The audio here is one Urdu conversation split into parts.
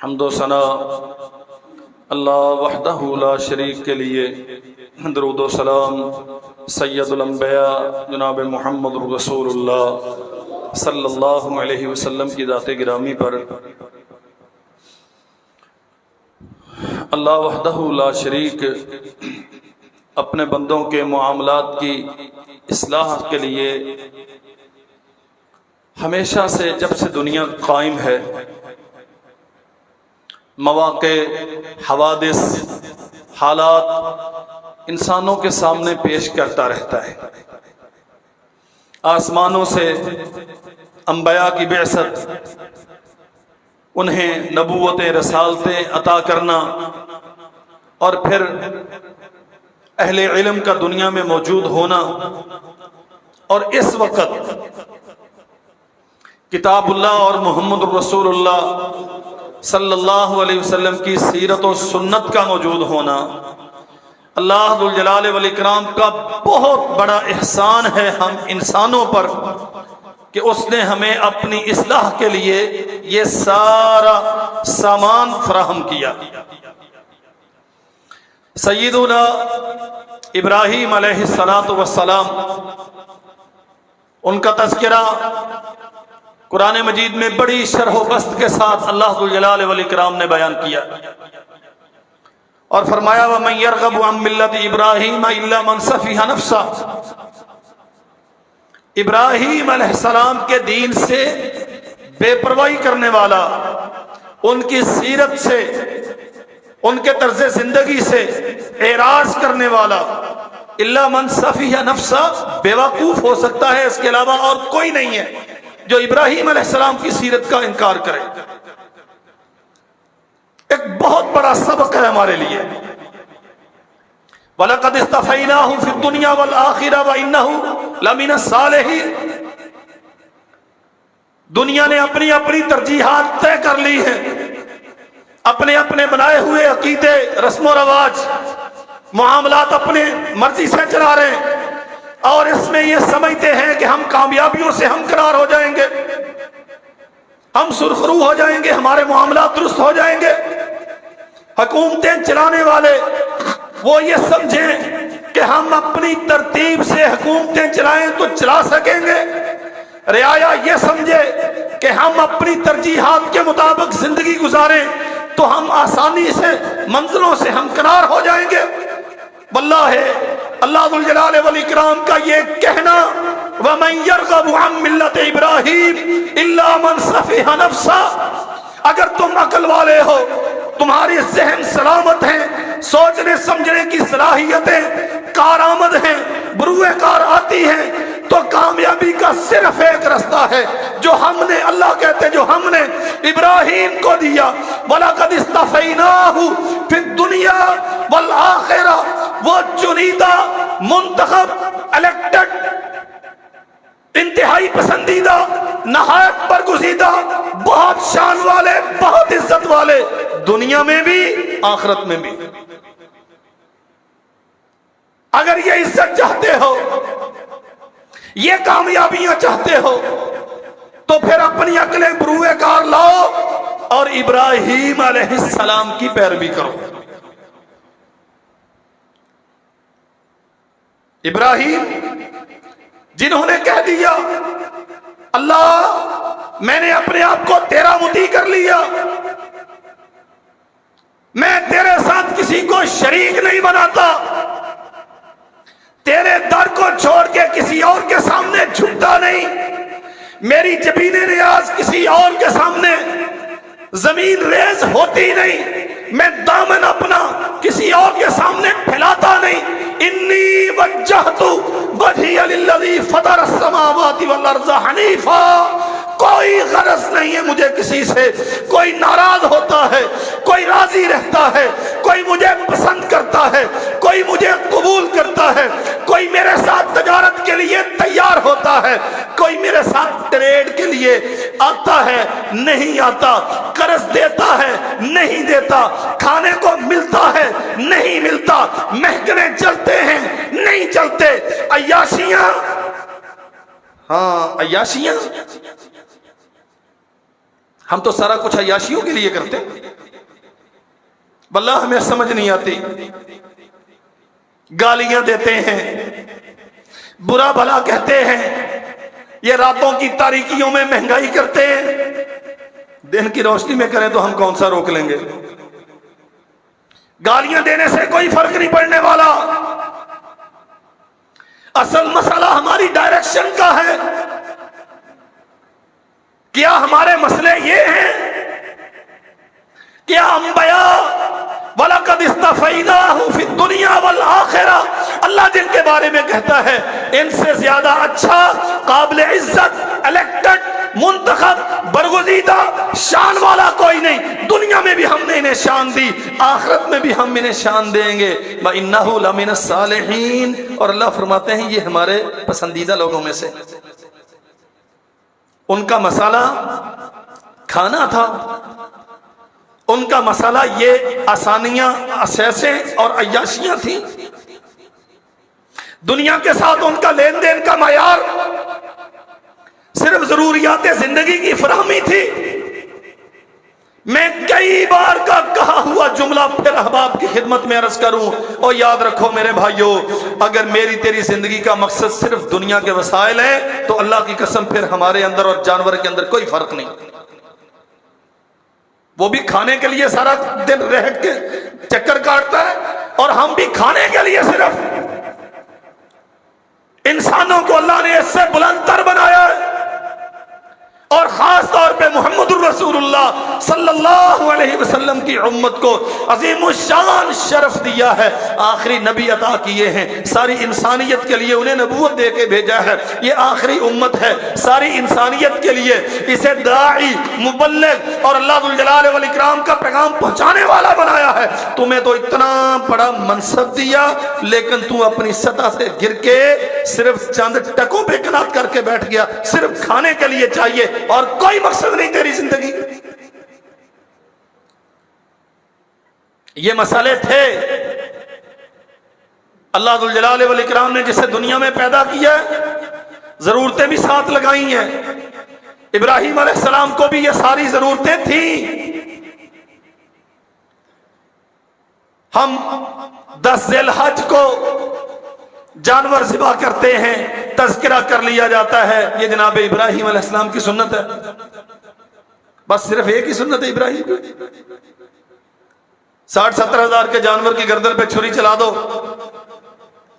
حمد و ثنا اللہ وحدہ لا شریک کے لیے، درود و سلام سید الانبیاء جناب محمد رسول اللہ صلی اللہ علیہ وسلم کی ذات گرامی پر۔ اللہ وحدہ لا شریک اپنے بندوں کے معاملات کی اصلاح کے لیے ہمیشہ سے، جب سے دنیا قائم ہے، مواقع، حوادث، حالات انسانوں کے سامنے پیش کرتا رہتا ہے۔ آسمانوں سے انبیاء کی بعثت، انہیں نبوتیں، رسالتیں عطا کرنا، اور پھر اہل علم کا دنیا میں موجود ہونا، اور اس وقت کتاب اللہ اور محمد رسول اللہ صلی اللہ علیہ وسلم کی سیرت و سنت کا موجود ہونا، اللہ ذوالجلال والاکرام کا بہت بڑا احسان ہے ہم انسانوں پر کہ اس نے ہمیں اپنی اصلاح کے لیے یہ سارا سامان فراہم کیا۔ سیدنا ابراہیم علیہ السلام، ان کا تذکرہ قرآن مجید میں بڑی شرح و بسط کے ساتھ اللہ ذوالجلال والاکرام نے بیان کیا، اور فرمایا وَمَن يَرْغَبُ عَن مِّلَّةِ إِبْرَاهِيمَ إِلَّا مَن سَفِهَ نَفْسَهُ، ابراہیم علیہ السلام کے دین سے بے پرواہی کرنے والا، ان کی سیرت سے، ان کے طرز زندگی سے اعراض کرنے والا، الا من سفیہ نفسہ، بیوقوف ہو سکتا ہے، اس کے علاوہ اور کوئی نہیں ہے جو ابراہیم علیہ السلام کی سیرت کا انکار کرے۔ ایک بہت بڑا سبق ہے ہمارے لیے۔ وَلَقَدِ اصْطَفَيْنَاهُ فِي الدُّنْيَا وَالْآخِرَةِ وَإِنَّهُ لَمِنَ الصَّالِحِينَ، دنیا نے اپنی اپنی ترجیحات طے کر لی ہیں، اپنے اپنے بنائے ہوئے عقیدے، رسم و رواج، معاملات اپنے مرضی سے چلا رہے ہیں، اور اس میں یہ سمجھتے ہیں کہ ہم کامیابیوں سے ہمکنار ہو جائیں گے، ہم سرخرو ہو جائیں گے، ہمارے معاملات درست ہو جائیں گے۔ حکومتیں چلانے والے وہ یہ سمجھیں کہ ہم اپنی ترتیب سے حکومتیں چلائیں تو چلا سکیں گے، رعایا یہ سمجھے کہ ہم اپنی ترجیحات کے مطابق زندگی گزاریں تو ہم آسانی سے منزلوں سے ہمکنار ہو جائیں گے۔ واللہ اللہ ذوالجلال والاکرام کا یہ کہنا وَمَن يَرْغَبُ عَن مِّلَّةِ إِبْرَاهِيمَ إِلَّا مَن سَفِهَ نَفْسَهُ، اگر تم عقل والے ہو، تمہاری ذہن سلامت ہیں، سوچنے سمجھنے کی صلاحیتیں کارآمد ہیں، بروئے کار آتی ہیں، تو کامیابی کا صرف ایک رستہ ہے جو ہم نے، اللہ کہتے جو ہم نے ابراہیم کو دیا، وَلَقَدِ اصْطَفَيْنَاهُ فِي الدُّنْيَا وَالْآخِرَةِ، وہ چنیدہ، منتخب، الیکٹڈ، انتہائی پسندیدہ، نہایت برگزیدہ، بہت شان والے، بہت عزت والے، دنیا میں بھی آخرت میں بھی۔ اگر یہ عزت چاہتے ہو، یہ کامیابیاں چاہتے ہو، تو پھر اپنی عقلیں بروئے کار لاؤ اور ابراہیم علیہ السلام کی پیروی کرو۔ ابراہیم جنہوں نے کہہ دیا اللہ میں نے اپنے آپ کو تیرا مطیع کر لیا، میں تیرے ساتھ کسی کو شریک نہیں بناتا، تیرے در کو چھوڑ کے کسی اور کے سامنے جھکتا نہیں، میری جبین نیاز کسی اور کے سامنے زمین ریز ہوتی نہیں، میں دامن اپنا کسی اور کے سامنے پھیلاتا نہیں۔ انی وجہت وجہی للذی فطر السماوات والارض حنیفا، کوئی غرض نہیں ہے مجھے کسی سے، کوئی ناراض ہوتا ہے، کوئی راضی رہتا ہے، کوئی مجھے پسند کرتا ہے، کوئی مجھے قبول کرتا ہے، کوئی میرے ساتھ تجارت کے لیے تیار ہوتا ہے، کوئی میرے ساتھ ٹریڈ کے لیے آتا ہے، نہیں آتا، قرض دیتا ہے، نہیں دیتا، کھانے کو ملتا ہے، نہیں ملتا، محکمے چلتے ہیں، نہیں چلتے، عیاشیاں، ہاں عیاشیاں، ہم تو سارا کچھ عیاشیوں کے لیے کرتے ہیں۔ واللہ ہمیں سمجھ نہیں آتی، گالیاں دیتے ہیں، برا بھلا کہتے ہیں، یہ راتوں کی تاریکیوں میں مہنگائی کرتے ہیں، دن کی روشنی میں کریں تو ہم کون سا روک لیں گے؟ گالیاں دینے سے کوئی فرق نہیں پڑنے والا، اصل مسئلہ ہماری ڈائریکشن کا ہے۔ کیا ہمارے مسئلے یہ ہیں؟ کیا انبیاء وَلَقَدْ اسْتَفَيْنَاهُ فِي الدُّنْيَا وَالْآخِرَةِ، اللہ جن کے بارے میں کہتا ہے ان سے زیادہ اچھا، قابل عزت، الیکٹڈ، منتخب، برگزیدہ، شان والا کوئی نہیں، دنیا میں بھی ہم نے انہیں شان دی، آخرت میں بھی ہم انہیں شان دیں گے، وَإِنَّهُ لَمِنَ الصَّالِحِينَ، اور اللہ فرماتے ہیں یہ ہمارے پسندیدہ لوگوں میں سے۔ ان کا مسئلہ کھانا تھا، ان کا مسئلہ یہ آسانیاں، اسیسیں اور عیاشیاں تھیں، دنیا کے ساتھ ان کا لین دین کا معیار صرف ضروریات زندگی کی فراہمی تھی۔ میں کئی بار کا کہا ہوا جملہ پھر احباب کی خدمت میں عرض کروں، اور یاد رکھو میرے بھائیو، اگر میری تیری زندگی کا مقصد صرف دنیا کے وسائل ہے تو اللہ کی قسم پھر ہمارے اندر اور جانور کے اندر کوئی فرق نہیں۔ وہ بھی کھانے کے لیے سارا دن رہٹ کے چکر کاٹتا ہے، اور ہم بھی کھانے کے لیے صرف۔ انسانوں کو اللہ نے اس سے بلند تر بنایا ہے، اور خاص طور پہ محمد الرسول اللہ صلی اللہ علیہ وسلم کی امت کو عظیم الشان شرف دیا ہے، آخری نبی عطا کیے ہیں، ساری انسانیت کے لیے انہیں نبوت دے کے بھیجا ہے، یہ آخری امت ہے ساری انسانیت کے لیے، اسے داعی، مبلغ اور اللہ ذوالجلال والاکرام کا پیغام پہنچانے والا بنایا ہے۔ تمہیں تو اتنا بڑا منصب دیا، لیکن تو اپنی سطح سے گر کے صرف چند ٹکوں پہ کنات کر کے بیٹھ گیا، صرف کھانے کے لیے چاہیے اور کوئی مقصد نہیں تیری زندگی۔ یہ مسئلے تھے۔ اللہ ذوالجلال والاکرام نے جسے دنیا میں پیدا کیا ضرورتیں بھی ساتھ لگائی ہیں، ابراہیم علیہ السلام کو بھی یہ ساری ضرورتیں تھیں۔ ہم 10 ذی الحج کو جانور ذبح کرتے ہیں، تذکرہ کر لیا جاتا ہے، یہ جناب ابراہیم علیہ السلام کی سنت ہے، بس صرف ایک ہی سنت ہے ابراہیم کی۔ 60-70 ہزار کے جانور کی گردن پہ چھری چلا دو۔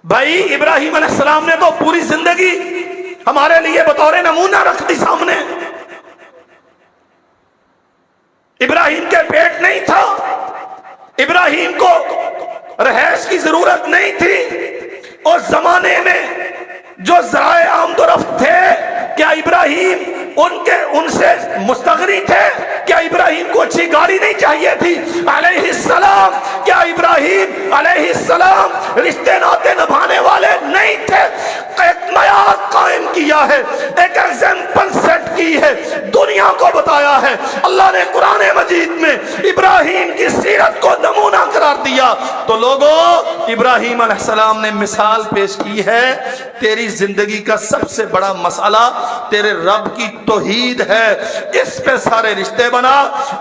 بھائی ابراہیم علیہ السلام نے تو پوری زندگی ہمارے لیے بطور نمونہ رکھ دی سامنے۔ ابراہیم کے پیٹ نہیں تھا، ابراہیم کو رہائش کی ضرورت نہیں تھی، اس زمانے میں جو ذرائع آمد و رفت تھے، کیا ابراہیم ان سے مستغنی تھے؟ کیا ابراہیم کو اچھی گاڑی نہیں چاہیے تھی علیہ السلام؟ کیا ابراہیم علیہ السلام رشتے ناطے نبھانے والے نہیں تھے؟ ایک معیار قائم کیا ہے، ایک ایگزامپل سیٹ کی ہے، دنیا کو بتایا ہے۔ اللہ نے قرآن مجید میں ابراہیم کی سیرت کو نمونہ قرار دیا، تو لوگوں ابراہیم علیہ السلام نے مثال پیش کی ہے، تیری زندگی کا سب سے بڑا مسئلہ تیرے رب کی توحید ہے، اس پہ سارے رشتے بنا،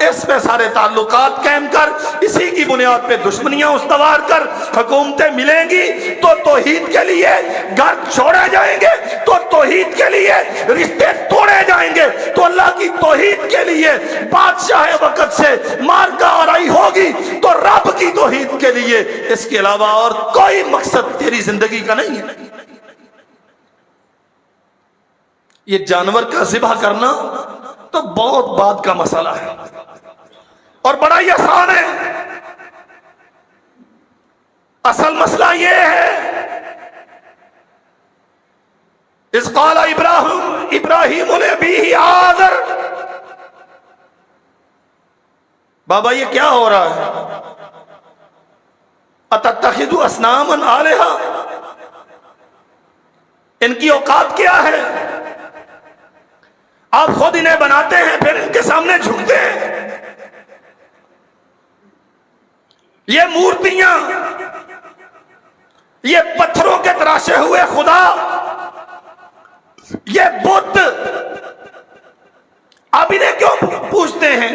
اس پہ سارے تعلقات قائم کر، اسی کی بنیاد پہ دشمنیاں استوار کر، حکومتیں ملیں گی تو توحید کے لیے گھر چھوڑے جائیں گے، تو توحید کے لیے رشتے توڑے جائیں گے، تو اللہ کی توحید کے لیے بادشاہ وقت سے مار کا آرائی ہوگی، تو رب کی توحید کے لیے اس کے علاوہ اور کوئی مقصد تیری زندگی کا نہیں ہے۔ یہ جانور کا ذبح کرنا تو بہت بعد کا مسئلہ ہے اور بڑا ہی آسان ہے۔ اصل مسئلہ یہ ہے، اذ قال ابراہیم لابیہ آذر، بابا یہ کیا ہو رہا ہے؟ اتتخذ اصناما آلہہ، ان کی اوقات کیا ہے؟ آپ خود انہیں بناتے ہیں پھر ان کے سامنے جھکتے ہیں۔ یہ مورتیاں، یہ پتھروں کے تراشے ہوئے خدا، یہ بت، آپ انہیں کیوں پوچھتے ہیں؟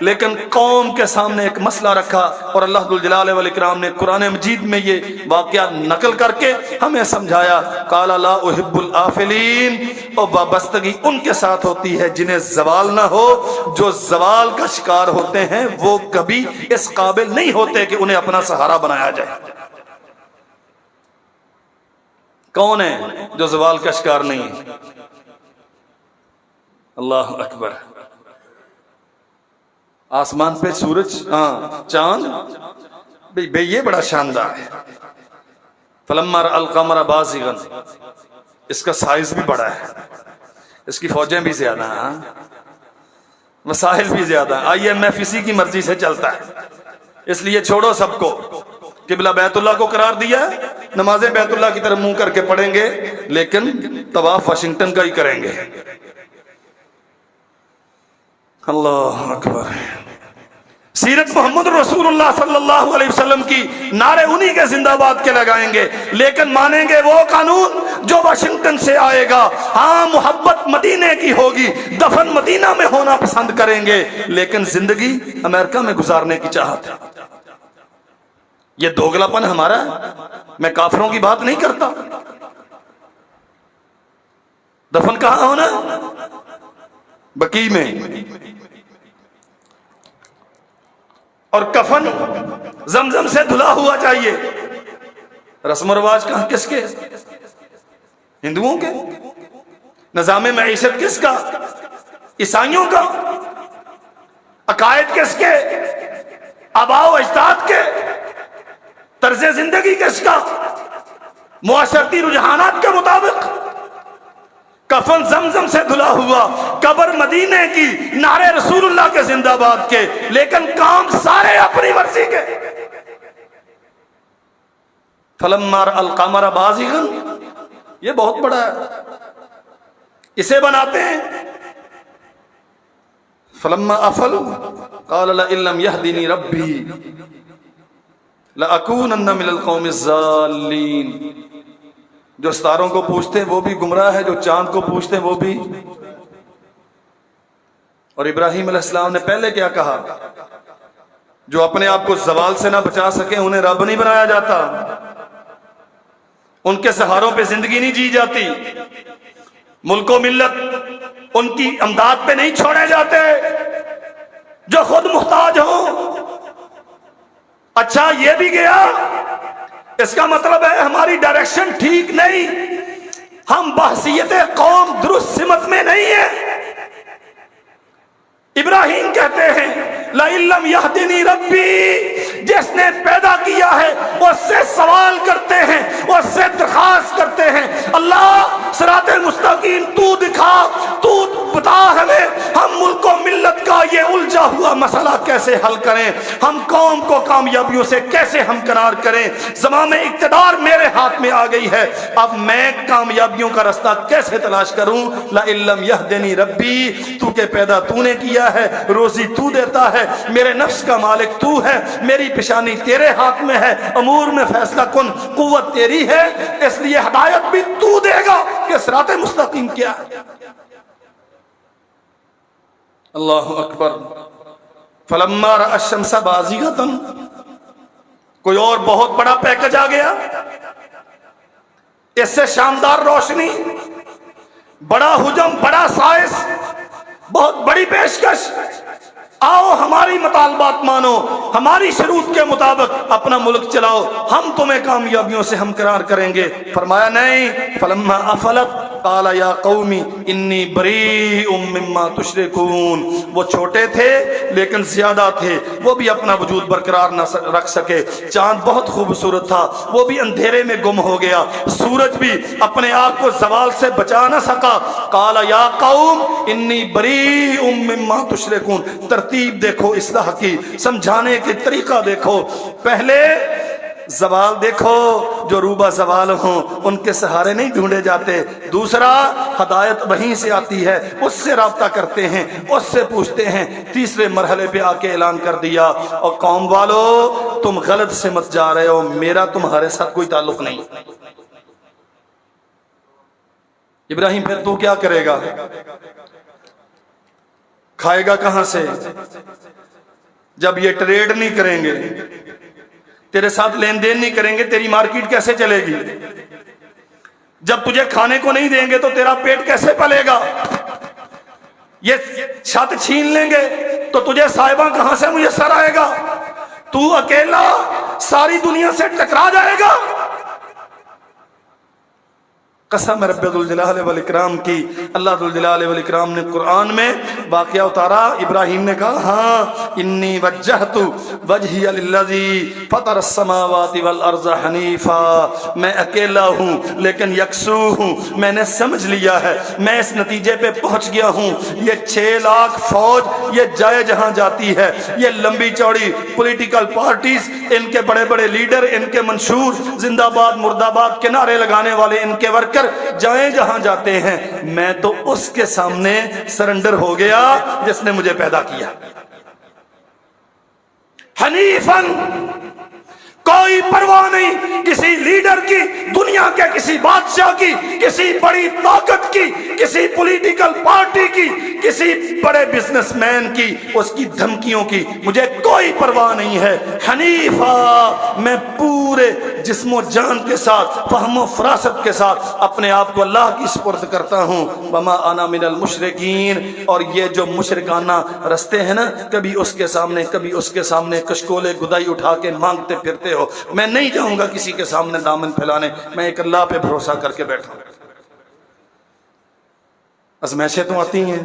لیکن قوم کے سامنے ایک مسئلہ رکھا اور اللہ ذو الجلال والاکرام نے قرآن مجید میں یہ واقعہ نقل کر کے ہمیں سمجھایا، قال لا احب الآفلین، اور وابستگی ان کے ساتھ ہوتی ہے جنہیں زوال نہ ہو۔ جو زوال کا شکار ہوتے ہیں وہ کبھی اس قابل نہیں ہوتے کہ انہیں اپنا سہارا بنایا جائے۔ کون ہے جو زوال کا شکار نہیں ہے؟ اللہ اکبر۔ آسمان پہ سورج، چاند، بھئی یہ بڑا شاندار ہے۔ فلما رأى القمر بازغا، اس کا سائز بھی بڑا ہے، اس کی فوجیں بھی زیادہ ہیں، وسائل بھی زیادہ ہیں، IMF اسی کی مرضی سے چلتا ہے، اس لیے چھوڑو سب کو۔ قبلہ بیت اللہ کو قرار دیا ہے، نمازیں بیت اللہ کی طرف منہ کر کے پڑھیں گے، لیکن طواف واشنگٹن کا ہی کریں گے۔ اللہ اکبر۔ سیرت محمد رسول اللہ صلی اللہ علیہ وسلم کی نعرے انہی کے زندہ باد کے لگائیں گے، لیکن مانیں گے وہ قانون جو واشنگٹن سے آئے گا۔ ہاں محبت مدینے کی ہوگی، دفن مدینہ میں ہونا پسند کریں گے، لیکن زندگی امریکہ میں گزارنے کی چاہت ہے۔ یہ دوگلا پن ہمارا ہے۔ میں کافروں کی بات نہیں کرتا۔ دفن کہاں ہونا؟ بقیع میں۔ اور کفن زمزم سے دھلا ہوا چاہیے۔ رسم و رواج کہاں کس کے؟ ہندوؤں کے۔ نظام معیشت کس کا؟ عیسائیوں کا۔ عقائد کس کے؟ آباء و اجداد کے۔ طرز زندگی کس کا؟ معاشرتی رجحانات کے مطابق۔ کفن زمزم سے دھلا ہوا، قبر مدینے کی، نعرے رسول اللہ کے زندہ باد کے، لیکن کام سارے اپنی مرضی کے۔ فلما رأى القمر بازغا، یہ بہت بڑا ہے، اسے بناتے ہیں۔ فلما افل قال لئن لم يهدني ربي لأكونن من القوم الضالين۔ جو ستاروں کو پوچھتے ہیں وہ بھی گمراہ ہے، جو چاند کو پوچھتے ہیں وہ بھی۔ اور ابراہیم علیہ السلام نے پہلے کیا کہا؟ جو اپنے آپ کو زوال سے نہ بچا سکے انہیں رب نہیں بنایا جاتا، ان کے سہاروں پہ زندگی نہیں جی جاتی، ملک و ملت ان کی امداد پہ نہیں چھوڑے جاتے، جو خود محتاج ہوں۔ اچھا یہ بھی گیا، اس کا مطلب ہے ہماری ڈائریکشن ٹھیک نہیں، ہم بحثیت قوم درست سمت میں نہیں ہیں۔ ابراہیم کہتے ہیں لئن لم یہدنی ربی، جس نے پیدا کیا ہے اس سے سوال کرتے ہیں، اس سے درخواست کرتے ہیں، اللہ صراط المستقیم تو دکھا، تو بتا ہمیں، ہم ملک و ملت کا یہ الجھا ہوا مسئلہ کیسے حل کریں، ہم قوم کو کامیابیوں سے کیسے ہمکنار کریں، زمام اقتدار میرے ہاتھ میں آ گئی ہے، اب میں کامیابیوں کا راستہ کیسے تلاش کروں؟ لئن لم یہدنی ربی، تو کہ پیدا تو نے کیا ہے، روزی تو دیتا ہے، میرے نفس کا مالک تو ہے، میری پیشانی تیرے ہاتھ میں ہے، امور میں فیصلہ کن، قوت تیری ہے، اس لیے ہدایت بھی تو دے گا کہ صراط مستقیم کیا ہے۔ اللہ اکبر۔ فلما رأى الشمس بازغة، کوئی اور بہت بڑا پیکج آ گیا، اس سے شاندار روشنی، بڑا حجم، بڑا سائز، بہت بڑی پیشکش، آؤ ہماری مطالبات مانو، ہماری شروط کے مطابق اپنا ملک چلاؤ، ہم تمہیں کامیابیوں سے ہمکنار کریں گے۔ فرمایا نہیں، فلما افلت قال یا قومی انی بریء مما تشرکون۔ وہ چھوٹے تھے لیکن زیادہ تھے، وہ بھی اپنا وجود برقرار نہ رکھ سکے۔ چاند بہت خوبصورت تھا، وہ بھی اندھیرے میں گم ہو گیا، سورج بھی اپنے آپ کو زوال سے بچا نہ سکا۔ قال یا قوم انی بریء مما تشرکون۔ ترتیب دیکھو اصلاح کی، سمجھانے کے طریقہ دیکھو، پہلے زوال دیکھو، جو روبہ زوال ہوں ان کے سہارے نہیں ڈھونڈے جاتے، دوسرا ہدایت وہیں سے آتی ہے، اس سے رابطہ کرتے ہیں، اس سے پوچھتے ہیں، تیسرے مرحلے پہ آ کے اعلان کر دیا، اور قوم والو تم غلط سمت جا رہے ہو، میرا تمہارے ساتھ کوئی تعلق نہیں۔ ابراہیم پھر تو کیا کرے گا؟ کھائے گا کہاں سے؟ جب یہ ٹریڈ نہیں کریں گے، تیرے ساتھ لین دین نہیں کریں گے، تیری مارکیٹ کیسے چلے گی؟ جب تجھے کھانے کو نہیں دیں گے تو تیرا پیٹ کیسے پلے گا؟ یہ چھت چھین لیں گے تو تجھے صاحبہ کہاں سے میسر آئے گا؟ تو اکیلا ساری دنیا سے ٹکرا جائے گا۔ قسم رب ذوالجلال والاکرام کی، اللہ ذوالجلال والاکرام نے قرآن میں واقعہ اتارا۔ ابراہیم نے کہا ہاں انی وجہت وجہی للذی فطر السماوات والارض حنیفا، میں اکیلا ہوں لیکن یکسو ہوں، میں نے سمجھ لیا ہے، میں اس نتیجے پہ پہنچ گیا ہوں، یہ 6 لاکھ فوج یہ جائے جہاں جاتی ہے، یہ لمبی چوڑی پولیٹیکل پارٹیز، ان کے بڑے بڑے لیڈر، ان کے منشور زندہ باد مرد آباد کے نعرے لگانے والے، ان کے ورکر جائیں جہاں جاتے ہیں، میں تو اس کے سامنے سرنڈر ہو گیا جس نے مجھے پیدا کیا۔ حنیفاً، کوئی پرواہ نہیں کسی لیڈر کی، دنیا کے کسی بادشاہ کی، کسی بڑی طاقت کی، کسی پولیٹیکل پارٹی کی، کسی بڑے بزنس مین کی، اس کی دھمکیوں کی مجھے کوئی پرواہ نہیں ہے۔ حنیفہ، میں پورے جسم و جان کے ساتھ، فہم و فراست کے ساتھ اپنے آپ کو اللہ کی سپرد کرتا ہوں۔ وما انا من المشرکین، اور یہ جو مشرکانہ رستے ہیں نا، کبھی اس کے سامنے کبھی اس کے سامنے کشکولے گدائی اٹھا کے مانگتے پھرتے ہو، میں نہیں جاؤں گا کسی کے سامنے دامن پھیلانے، میں ایک اللہ پہ بھروسہ کر کے بیٹھا ہوں۔ ازمائشیں تو آتی ہیں،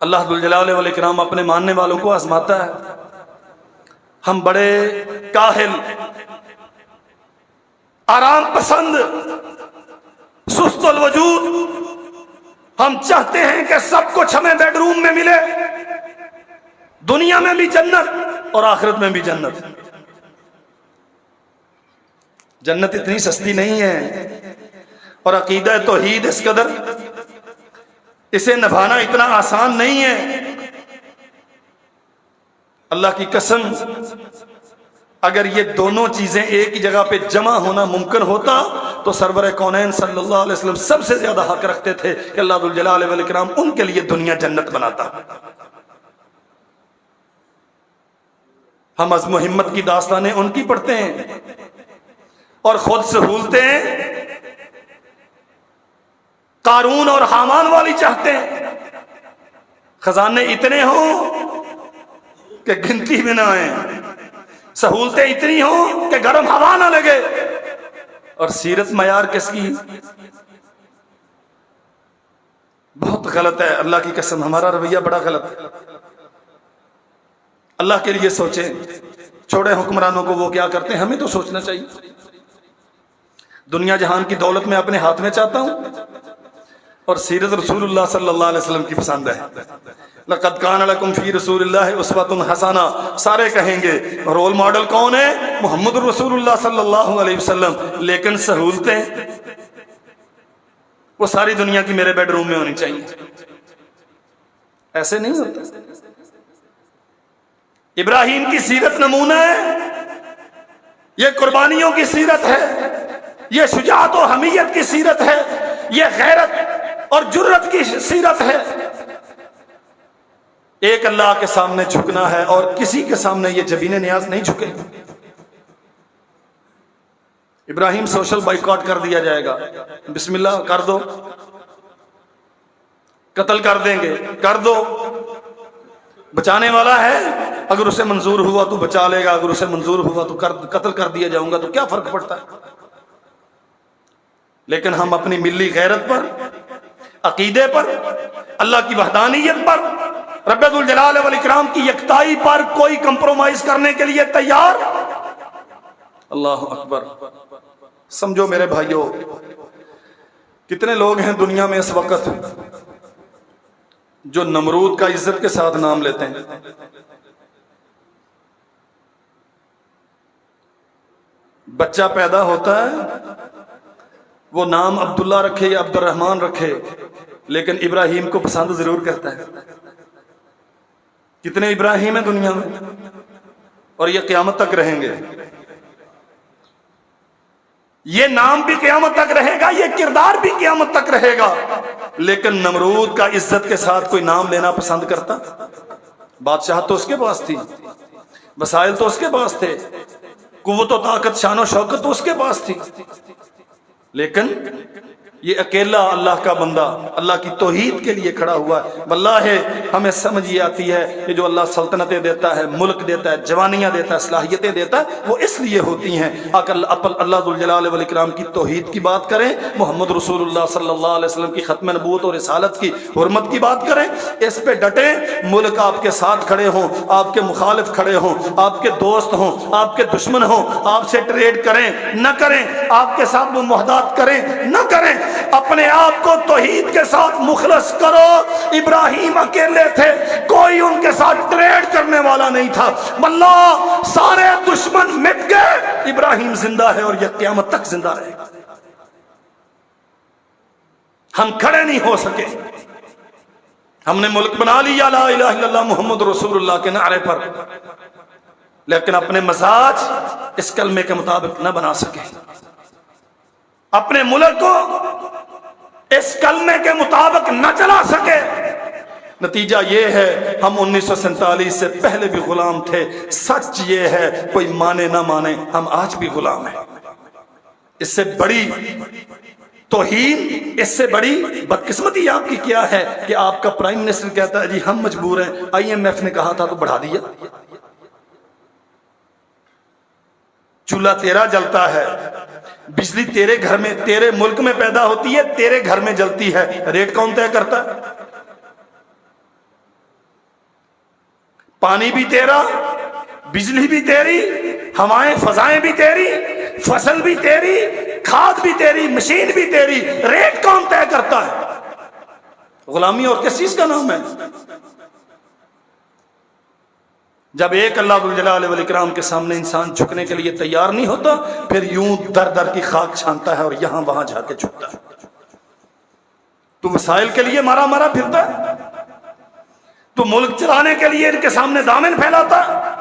اللہ ذوالجلال والاکرام اپنے ماننے والوں کو آزماتا ہے۔ ہم بڑے کاہل، آرام پسند، سست الوجود، ہم چاہتے ہیں کہ سب کچھ ہمیں بیڈ روم میں ملے، دنیا میں بھی جنت اور آخرت میں بھی جنت۔ جنت اتنی سستی نہیں ہے، اور عقیدہ توحید اس قدر، اسے نبھانا اتنا آسان نہیں ہے۔ اللہ کی قسم، اگر یہ دونوں چیزیں ایک ہی جگہ پہ جمع ہونا ممکن ہوتا تو سرور کونین صلی اللہ علیہ وسلم سب سے زیادہ حق رکھتے تھے کہ اللہ ذوالجلال والاکرام ان کے لیے دنیا جنت بناتا۔ ہم عزم و ہمت کی داستانیں ان کی پڑھتے ہیں، اور خود سہولتیں قارون اور حامان والی چاہتے ہیں، خزانے اتنے ہوں کہ گنتی میں نہ آئیں، سہولتیں اتنی ہوں کہ گرم ہوا نہ لگے، اور سیرت معیار کس کی؟ بہت غلط ہے، اللہ کی قسم ہمارا رویہ بڑا غلط ہے۔ اللہ کے لیے سوچیں، چھوڑے حکمرانوں کو وہ کیا کرتے ہیں، ہمیں تو سوچنا چاہیے۔ دنیا جہان کی دولت میں اپنے ہاتھ میں چاہتا ہوں، اور سیرت رسول اللہ صلی اللہ علیہ وسلم کی پسند ہے۔ لقد کان لکم فی رسول اللہ اسوۃ حسنہ، سارے کہیں گے رول ماڈل کون ہے؟ محمد رسول اللہ صلی اللہ علیہ وسلم، لیکن سہولتیں وہ ساری دنیا کی میرے بیڈ روم میں ہونی چاہیے، ایسے نہیں ہوتا۔ ابراہیم کی سیرت نمونہ ہے، یہ قربانیوں کی سیرت ہے، یہ شجاعت و حمیت کی سیرت ہے، یہ غیرت اور جرت کی سیرت ہے۔ ایک اللہ کے سامنے جھکنا ہے، اور کسی کے سامنے یہ جبین نیاز نہیں جھکے۔ ابراہیم سوشل بائیکاٹ کر دیا جائے گا، بسم اللہ کر دو، قتل کر دیں گے، کر دو، بچانے والا ہے، اگر اسے منظور ہوا تو بچا لے گا، اگر اسے منظور ہوا تو قتل کر دیا جاؤں گا، تو کیا فرق پڑتا ہے؟ لیکن ہم اپنی ملی غیرت پر، عقیدے پر، اللہ کی وحدانیت پر، رب ذوالجلال والاکرام کی یکتائی پر کوئی کمپرومائز کرنے کے لیے تیار؟ اللہ اکبر۔ سمجھو میرے بھائیوں، کتنے لوگ ہیں دنیا میں اس وقت جو نمرود کا عزت کے ساتھ نام لیتے ہیں؟ بچہ پیدا ہوتا ہے، وہ نام عبداللہ رکھے یا عبد الرحمن رکھے، لیکن ابراہیم کو پسند ضرور کرتا ہے۔ کتنے ابراہیم ہیں دنیا میں، اور یہ قیامت تک رہیں گے۔ یہ نام بھی قیامت تک رہے گا، یہ کردار بھی قیامت تک رہے گا. لیکن نمرود کا عزت کے ساتھ کوئی نام لینا پسند کرتا؟ بادشاہت تو اس کے پاس تھی، وسائل تو اس کے پاس تھے، قوت و طاقت شان و شوکت تو اس کے پاس تھی، لیکن یہ اکیلا اللہ کا بندہ اللہ کی توحید کے لیے کھڑا ہوا ہے. واللہ ہمیں سمجھ یہ آتی ہے کہ جو اللہ سلطنتیں دیتا ہے، ملک دیتا ہے، جوانیاں دیتا ہے، صلاحیتیں دیتا ہے، وہ اس لیے ہوتی ہیں اللہ ذوالجلال والاکرام کی توحید کی بات کریں، محمد رسول اللہ صلی اللہ علیہ وسلم کی ختم نبوت اور رسالت کی حرمت کی بات کریں، اس پہ ڈٹیں. ملک آپ کے ساتھ کھڑے ہوں، آپ کے مخالف کھڑے ہوں، آپ کے دوست ہوں، آپ کے دشمن ہوں، آپ سے ٹریڈ کریں نہ کریں، آپ کے ساتھ وہ معاہدات کریں نہ کریں، اپنے آپ کو توحید کے ساتھ مخلص کرو. ابراہیم اکیلے تھے، کوئی ان کے ساتھ ٹریڈ کرنے والا نہیں تھا. واللہ سارے دشمن مٹ گئے، ابراہیم زندہ ہے اور یہ قیامت تک زندہ رہے گا. ہم کھڑے نہیں ہو سکے، ہم نے ملک بنا لیا لا الہ الا اللہ محمد رسول اللہ کے نعرے پر، لیکن اپنے مزاج اس کلمے کے مطابق نہ بنا سکے، اپنے ملک کو اس کلمے کے مطابق نہ چلا سکے. نتیجہ یہ ہے ہم 1947 سے پہلے بھی غلام تھے. سچ یہ ہے کوئی مانے نہ مانے ہم آج بھی غلام ہیں. اس سے بڑی توہین، اس سے بڑی بدقسمتی آپ کی کیا ہے کہ آپ کا پرائم منسٹر کہتا ہے جی ہم مجبور ہیں، IMF نے کہا تھا تو بڑھا دیا. چولہا تیرا جلتا ہے، بجلی تیرے گھر میں، تیرے ملک میں پیدا ہوتی ہے، تیرے گھر میں جلتی ہے، ریٹ کون طے کرتا ہے؟ پانی بھی تیرا، بجلی بھی تیری، ہوائیں فضائیں بھی تیری، فصل بھی تیری، کھاد بھی تیری، مشین بھی تیری، ریٹ کون طے کرتا ہے؟ غلامی اور کس چیز کا نام ہے؟ جب ایک اللہ ذوالجلال والاکرام کے سامنے انسان جھکنے کے لیے تیار نہیں ہوتا، پھر یوں در در کی خاک چھانتا ہے اور یہاں وہاں جا کے جھکتا ہے. تو وسائل کے لیے مارا مارا پھرتا ہے، تو ملک چلانے کے لیے ان کے سامنے دامن پھیلاتا ہے،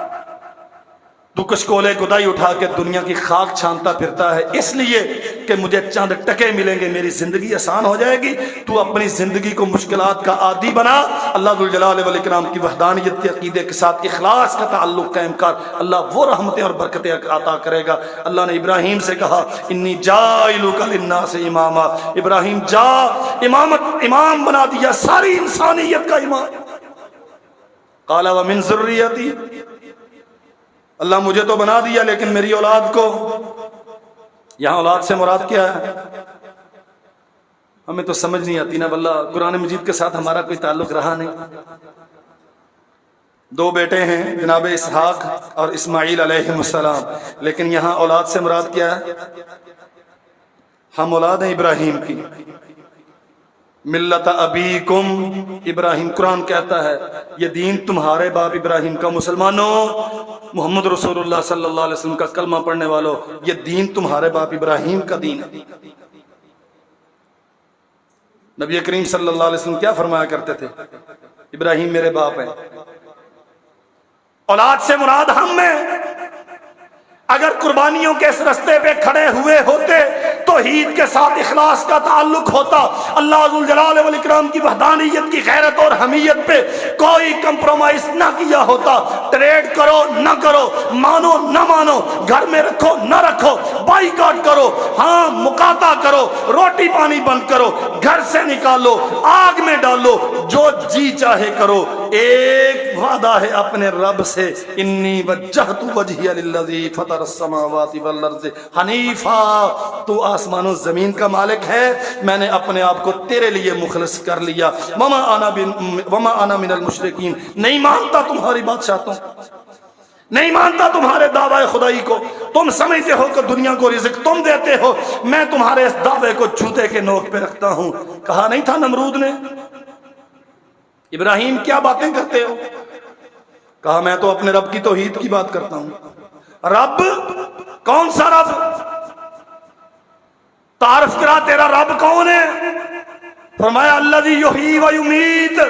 تو کشکولے گدائی اٹھا کے دنیا کی خاک چھانتا پھرتا ہے اس لیے کہ مجھے چند ٹکے ملیں گے، میری زندگی آسان ہو جائے گی. تو اپنی زندگی کو مشکلات کا عادی بنا، اللہ ذوالجلال والاکرام کی وحدانیت کے عقیدے کے ساتھ اخلاص کا تعلق قائم کر، اللہ وہ رحمتیں اور برکتیں عطا کرے گا. اللہ نے ابراہیم سے کہا انی جاعلک للناس اماما، ابراہیم جا، امام بنا دیا ساری انسانیت کا امام. قال ومن ذریتی، اللہ مجھے تو بنا دیا لیکن میری اولاد کو، یہاں اولاد سے مراد کیا ہے؟ ہمیں تو سمجھ نہیں آتی نا واللہ، قرآن مجید کے ساتھ ہمارا کوئی تعلق رہا نہیں. 2 بیٹے ہیں جناب اسحاق اور اسماعیل علیہ السلام، لیکن یہاں اولاد سے مراد کیا ہے؟ ہم اولاد ہیں ابراہیم کی. ملت ابیکم ابراہیم، قرآن کہتا ہے یہ دین تمہارے باپ ابراہیم کا. مسلمانوں، محمد رسول اللہ صلی اللہ علیہ وسلم کا کلمہ پڑھنے والوں، یہ دین تمہارے باپ ابراہیم کا دین ہے. نبی کریم صلی اللہ علیہ وسلم کیا فرمایا کرتے تھے؟ ابراہیم میرے باپ ہیں. اولاد سے مراد ہم میں. اگر قربانیوں کے اس رستے پہ کھڑے ہوئے ہوتے، توحید کے ساتھ اخلاص کا تعلق ہوتا، اللہ ذوالجلال والاکرام کی وحدانیت کی غیرت اور حمیت پہ کوئی کمپرومائز نہ کیا ہوتا، ٹریڈ کرو نہ کرو، مانو نہ مانو، گھر میں رکھو نہ رکھو، بائی کاٹ کرو، ہاں مقاطع کرو، روٹی پانی بند کرو، گھر سے نکالو، آگ میں ڈالو، جو جی چاہے کرو، ایک وعدہ ہے اپنے رب سے، انی وجہت وجہی للذی فطر السماوات والارض حنیفا، تو آسمان و زمین کا مالک ہے، میں نے اپنے آپ کو تیرے لیے مخلص کر لیا. وما انا من المشرکین، نہیں مانتا تمہاری بادشاہتوں، نہیں مانتا تمہارے دعوی خدائی کو. تم سمجھتے ہو کہ دنیا کو رزق تم دیتے ہو، میں تمہارے اس دعوے کو جوتے کے نوک پہ رکھتا ہوں. کہا نہیں تھا نمرود نے ابراہیم کیا باتیں کرتے ہو؟ کہا میں تو اپنے رب کی توحید کی بات کرتا ہوں. رب کون سا رب؟ تعارف کرا تیرا رب کون ہے؟ فرمایا الذی یحیی و یمیت،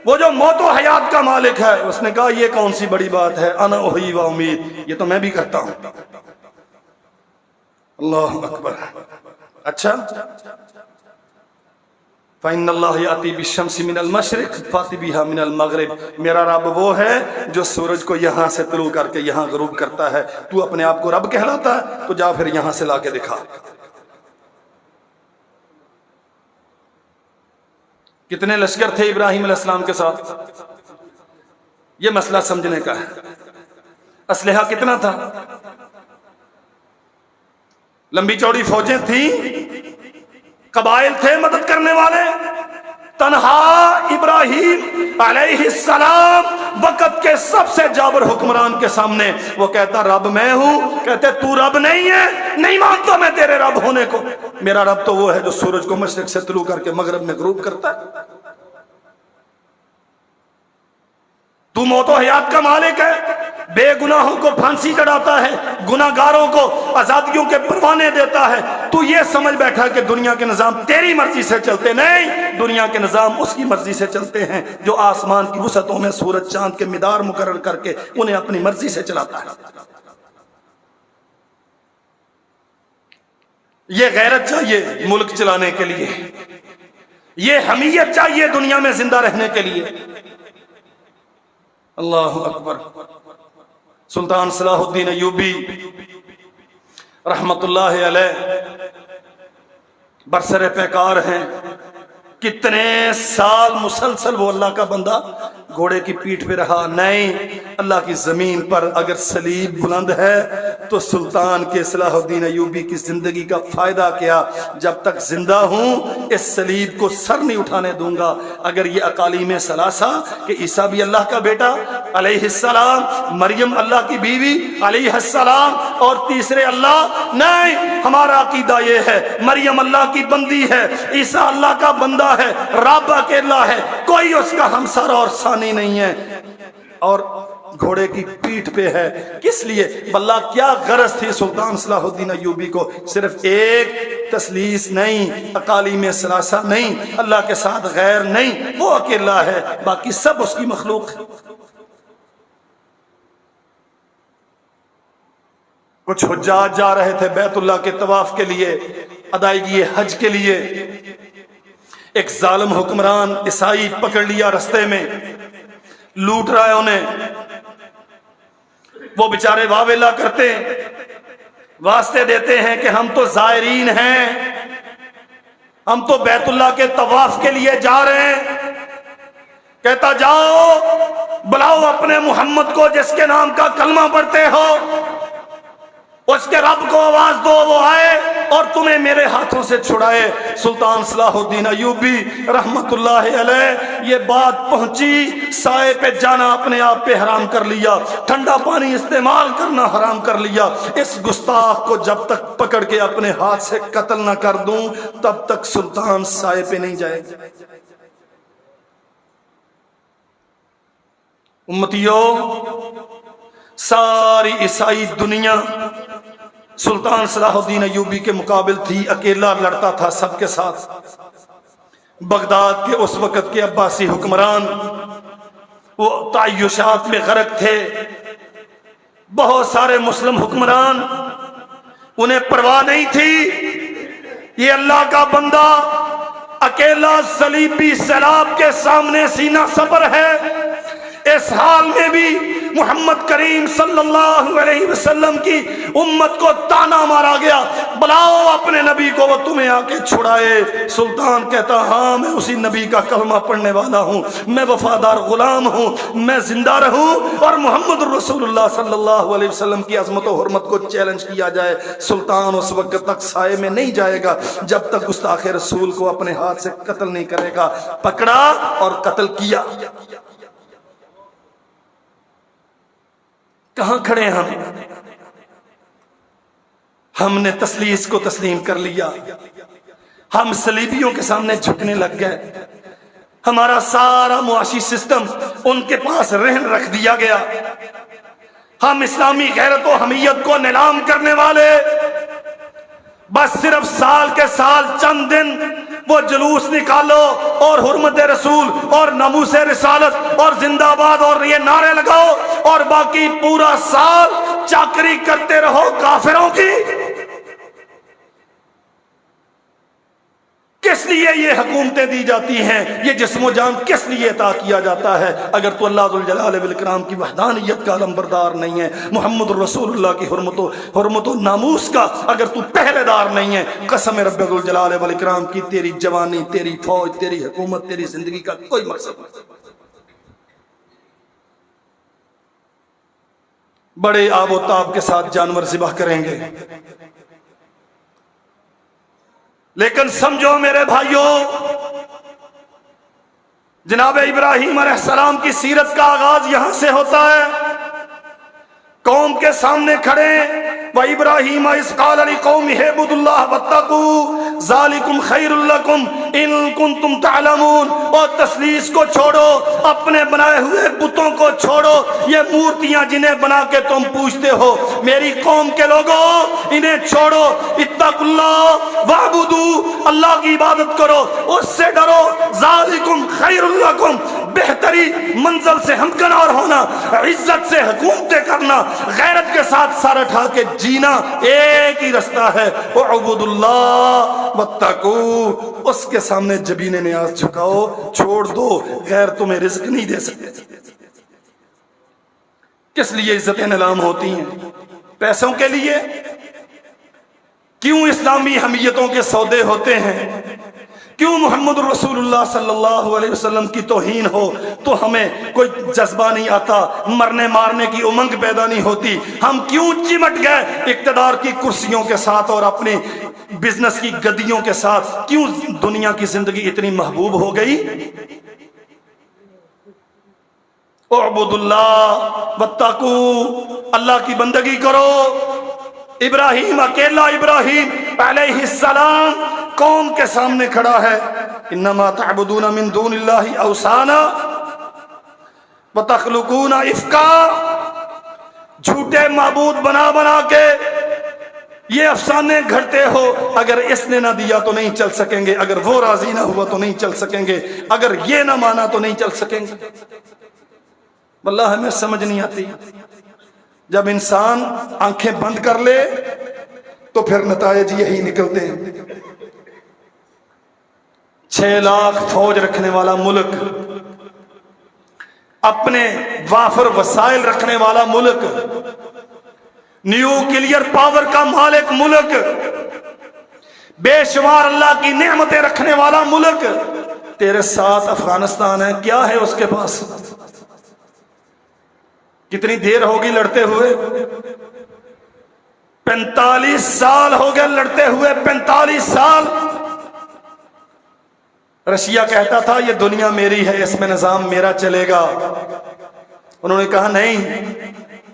وہ جو موت و حیات کا مالک ہے. اس نے کہا یہ کون سی بڑی بات ہے، انا احیی و امیت، یہ تو میں بھی کرتا ہوں. اللہ اکبر. اچھا فَإِنَّ اللَّهَ يَأْتِي بِالشَّمْسِ مِنَ الْمَشْرِقِ فَأْتِ بِهَا مِنَ الْمَغْرِبِ. میرا رب وہ ہے جو سورج کو یہاں سے طلوع کر کے یہاں غروب کرتا ہے. تو اپنے آپ کو رب کہلاتا ہے تو جا پھر یہاں سے لا کے دکھا. کتنے لشکر تھے ابراہیم علیہ السلام کے ساتھ؟ یہ مسئلہ سمجھنے کا ہے. اسلحہ کتنا تھا؟ لمبی چوڑی فوجیں تھیں، قبائل تھے مدد کرنے والے. تنہا ابراہیم علیہ السلام وقت کے سب سے جابر حکمران کے سامنے وہ کہتا رب میں ہوں. کہتے تو رب نہیں ہے؟ نہیں مانتا میں تیرے رب ہونے کو. میرا رب تو وہ ہے جو سورج کو مشرق سے طلوع کر کے مغرب میں غروب کرتا ہے. تو موت و حیات کا مالک ہے، بے گناہوں کو پھانسی چڑھاتا ہے، گناہگاروں کو آزادیوں کے پروانے دیتا ہے. تو یہ سمجھ بیٹھا کہ دنیا کے نظام تیری مرضی سے چلتے نہیں، دنیا کے نظام اس کی مرضی سے چلتے ہیں جو آسمان کی وسعتوں میں سورج چاند کے مدار مقرر کر کے انہیں اپنی مرضی سے چلاتا ہے. یہ غیرت چاہیے ملک چلانے کے لیے، یہ حمیت چاہیے دنیا میں زندہ رہنے کے لیے. اللہ اکبر. سلطان صلاح الدین ایوبی رحمت اللہ علیہ برسر پیکار ہیں. کتنے سال مسلسل وہ اللہ کا بندہ گھوڑے کی پیٹھ پہ رہا. نہیں، اللہ کی زمین پر اگر صلیب بلند ہے تو سلطان کے صلاح الدین ایوبی کی زندگی کا فائدہ کیا؟ جب تک زندہ ہوں اس صلیب کو سر نہیں اٹھانے دوں گا. اگر یہ اقالیم ثلاثہ کہ عیسیٰ بھی اللہ کا بیٹا علیہ السلام، مریم اللہ کی بیوی علیہ السلام، اور تیسرے اللہ، نہیں، ہمارا عقیدہ یہ ہے مریم اللہ کی بندی ہے، عیسیٰ اللہ کا بندہ ہے، رب اکیلا ہے، کوئی اس کا ہمسر اور ثانی نہیں ہے، اور گھوڑے کی پیٹھ پہ ہے. کس لیے؟ بلّہ کیا غرض تھی سلطان صلاح الدین ایوبی کو؟ صرف ایک تثلیث نہیں، اقالیم ثلاثہ نہیں، اللہ کے ساتھ غیر نہیں، وہ اکیلا ہے، باقی سب اس کی مخلوق ہے. کچھ حجاج جا رہے تھے بیت اللہ کے طواف کے لیے، ادائیگی حج کے لیے. ایک ظالم حکمران عیسائی پکڑ لیا رستے میں، لوٹ رہا ہے انہیں. وہ بیچارے واویلا کرتے، واسطے دیتے ہیں کہ ہم تو زائرین ہیں، ہم تو بیت اللہ کے طواف کے لیے جا رہے ہیں. کہتا جاؤ بلاؤ اپنے محمد کو جس کے نام کا کلمہ پڑھتے ہو، اس کے رب کو آواز دو، وہ آئے اور تمہیں میرے ہاتھوں سے چھڑائے. سلطان صلاح الدین ایوبی رحمت اللہ علیہ یہ بات پہنچی، سائے پہ جانا اپنے آپ پہ حرام کر لیا، ٹھنڈا پانی استعمال کرنا حرام کر لیا. اس گستاخ کو جب تک پکڑ کے اپنے ہاتھ سے قتل نہ کر دوں تب تک سلطان سائے پہ نہیں جائے گا. امتیوں، ساری عیسائی دنیا سلطان صلاح الدین ایوبی کے مقابل تھی، اکیلا لڑتا تھا سب کے ساتھ. بغداد کے اس وقت کے عباسی حکمران وہ تعیشات میں غرق تھے. بہت سارے مسلم حکمران، انہیں پرواہ نہیں تھی یہ اللہ کا بندہ اکیلا صلیبی سیلاب کے سامنے سینہ سپر ہے. اس حال میں بھی محمد کریم صلی اللہ علیہ وسلم کی امت کو تانا مارا گیا، بلاؤ اپنے نبی کو وہ تمہیں آ کے چھڑائے. سلطان کہتا ہاں میں اسی نبی کا کلمہ پڑھنے والا ہوں، میں وفادار غلام ہوں، میں زندہ رہوں اور محمد رسول اللہ صلی اللہ علیہ وسلم کی عظمت و حرمت کو چیلنج کیا جائے. سلطان اس وقت تک سائے میں نہیں جائے گا جب تک گستاخ رسول کو اپنے ہاتھ سے قتل نہیں کرے گا. پکڑا اور قتل کیا. کہاں کھڑے ہم نے تثلیث کو تسلیم کر لیا، ہم صلیبیوں کے سامنے جھکنے لگ گئے. ہمارا سارا معاشی سسٹم ان کے پاس رہن رکھ دیا گیا. ہم اسلامی غیرت و حمیت کو نیلام کرنے والے، بس صرف سال کے سال چند دن وہ جلوس نکالو اور حرمت رسول اور ناموس رسالت اور زندہ باد اور یہ نعرے لگاؤ، اور باقی پورا سال چاکری کرتے رہو کافروں کی. کس لیے یہ حکومتیں دی جاتی ہیں، یہ جسم و جان کس لیے عطا کیا جاتا ہے؟ اگر تو اللہ ذوالجلال والاکرام کی وحدانیت کا علمبردار نہیں ہے، محمد الرسول اللہ کی حرمت و ناموس کا اگر تو پہرے دار نہیں ہے، قسم رب ذوالجلال والاکرام کی تیری جوانی، تیری فوج، تیری حکومت، تیری زندگی کا کوئی مقصد نہیں۔ بڑے آب و تاب کے ساتھ جانور ذبح کریں گے، لیکن سمجھو میرے بھائیوں، جناب ابراہیم علیہ السلام کی سیرت کا آغاز یہاں سے ہوتا ہے۔ قوم کے سامنے کھڑے، وَإِبْرَاهِيمَ إِذْ قَالَ لِقَوْمِهِ اعْبُدُوا اللَّهَ وَاتَّقُوهُ ذَلِكُمْ خَيْرٌ لَكُمْ إِن كُنتُمْ تَعْلَمُونَ۔ اور تسلیس کو چھوڑو، اپنے بنائے ہوئے بتوں کو چھوڑو، یہ مورتیاں جنہیں بنا کے تم پوجتے ہو، میری قوم کے لوگوں انہیں چھوڑو۔ اتقوا اللہ وَاعْبُدُوا، اللہ کی عبادت کرو، اس سے ڈرو۔ ذَلِكُمْ خَيْرٌ لَكُمْ، بہتری منزل سے ہمکنار ہونا، عزت سے حکومتیں کرنا، غیرت کے ساتھ سر اٹھا کے جینا ایک ہی رستہ ہے، اعبدوا اللہ واتقوا، اس کے سامنے جبین نیاز جھکاؤ، چھوڑ دو، غیر تمہیں رزق نہیں دے سکتے۔ کس لیے عزتیں نیلام ہوتی ہیں؟ پیسوں کے لیے؟ کیوں اسلامی حمیتوں کے سودے ہوتے ہیں؟ کیوں محمد الرسول اللہ صلی اللہ علیہ وسلم کی توہین ہو تو ہمیں کوئی جذبہ نہیں آتا، مرنے مارنے کی امنگ پیدا نہیں ہوتی؟ ہم کیوں چمٹ گئے اقتدار کی کرسیوں کے ساتھ اور اپنے بزنس کی گدیوں کے ساتھ؟ کیوں دنیا کی زندگی اتنی محبوب ہو گئی؟ اعبدوا اللہ واتقوا، اللہ کی بندگی کرو۔ ابراہیم، اکیلا ابراہیم علیہ السلام قوم کے سامنے کھڑا ہے، انما تعبدون من دون اللہ اوثانا وتخلقون افکا، جھوٹے معبود بنا بنا کے یہ افسانے گھڑتے ہو۔ اگر اس نے نہ دیا تو نہیں چل سکیں گے، اگر وہ راضی نہ ہوا تو نہیں چل سکیں گے، اگر یہ نہ مانا تو نہیں چل سکیں گے۔ واللہ ہمیں سمجھ نہیں آتی، جب انسان آنکھیں بند کر لے تو پھر نتائج یہی نکلتے ہیں۔ 6 لاکھ فوج رکھنے والا ملک، اپنے وافر وسائل رکھنے والا ملک، نیوکلیئر پاور کا مالک ملک، بے شمار اللہ کی نعمتیں رکھنے والا ملک، تیرے ساتھ افغانستان ہے، کیا ہے اس کے پاس؟ کتنی دیر ہوگی لڑتے ہوئے؟ 45 سال ہو گئے لڑتے ہوئے، 45 سال۔ رشیا کہتا تھا یہ دنیا میری ہے، اس میں نظام میرا چلے گا۔ انہوں نے کہا نہیں،